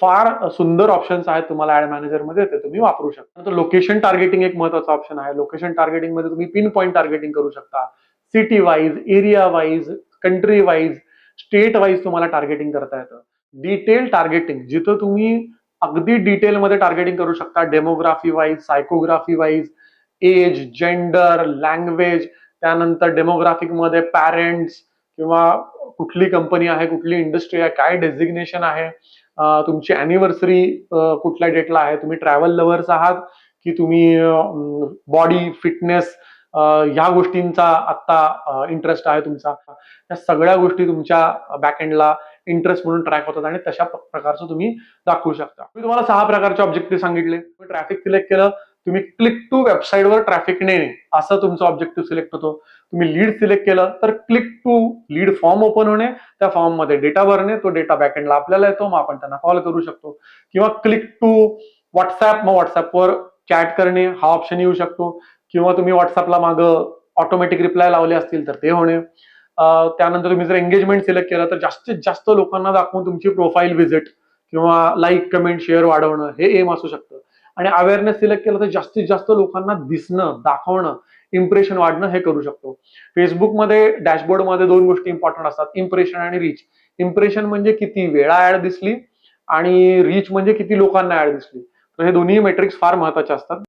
फार सुंदर ऑप्शन्स आहेत तुम्हाला ऍड मॅनेजरमध्ये, ते तुम्ही वापरू शकता. तर लोकेशन टार्गेटिंग एक महत्वाचा ऑप्शन आहे. लोकेशन टार्गेटिंग मध्ये तुम्ही पिन पॉईंट टार्गेटिंग करू शकता. City wise, area wise, country wise, state wise तुम्हाला टार्गेटिंग करता येतं. डिटेल टार्गेटिंग, जिथं तुम्ही अगदी डिटेलमध्ये टार्गेटिंग करू शकता. Demography wise, psychography wise, age, gender, language, त्यानंतर डेमोग्राफिक मध्ये पॅरेंट्स किंवा कुठली कंपनी आहे, कुठली इंडस्ट्री आहे, काय डेझिग्नेशन आहे, तुमची अॅनिव्हर्सरी कुठल्या डेटला आहे, तुम्ही ट्रॅव्हल लव्हर्स आहात की तुम्ही बॉडी फिटनेस ह्या गोष्टींचा आता इंटरेस्ट आहे तुमचा, या सगळ्या गोष्टी तुमच्या बॅकएंडला इंटरेस्ट म्हणून ट्रॅक होतात आणि तशा प्रकारचं तुम्ही दाखवू शकता. मी तुम्हाला 6 प्रकारचे ऑब्जेक्टिव्ह सांगितले. तुम्ही ट्रॅफिक सिलेक्ट केलं, तुम्ही क्लिक टू वेबसाईटवर ट्रॅफिक नेणे असं तुमचं ऑब्जेक्टिव्ह सिलेक्ट होतो. तुम्ही लीड सिलेक्ट केलं तर click to lead form open होणे, त्या फॉर्म मध्ये डेटा भरणे, तो डेटा बॅकएंडला आपल्याला येतो, मग आपण त्यांना कॉल करू शकतो. किंवा क्लिक टू व्हॉट्सअप, मग व्हॉट्सअपवर चॅट करणे हा ऑप्शन येऊ शकतो. किंवा तुम्ही व्हॉट्सअपला मागं ऑटोमॅटिक रिप्लाय लावले असतील तर ते होणे. त्यानंतर तुम्ही जर एंगेजमेंट सिलेक्ट केलं तर जास्तीत जास्त लोकांना दाखवून तुमची प्रोफाईल व्हिजिट किंवा लाईक, कमेंट, शेअर वाढवणं हे एम असू शकतं. आणि अवेअरनेस सिलेक्ट केलं तर जास्तीत जास्त लोकांना दिसणं, दाखवणं, इम्प्रेशन वाढणं हे करू शकतो. फेसबुकमध्ये डॅशबोर्डमध्ये 2 गोष्टी इम्पॉर्टंट असतात, इम्प्रेशन आणि रीच. इम्प्रेशन म्हणजे किती वेळा ऍड दिसली आणि रीच म्हणजे किती लोकांना ऍड दिसली. तर हे दोन्ही मेट्रिक्स फार महत्वाचे असतात.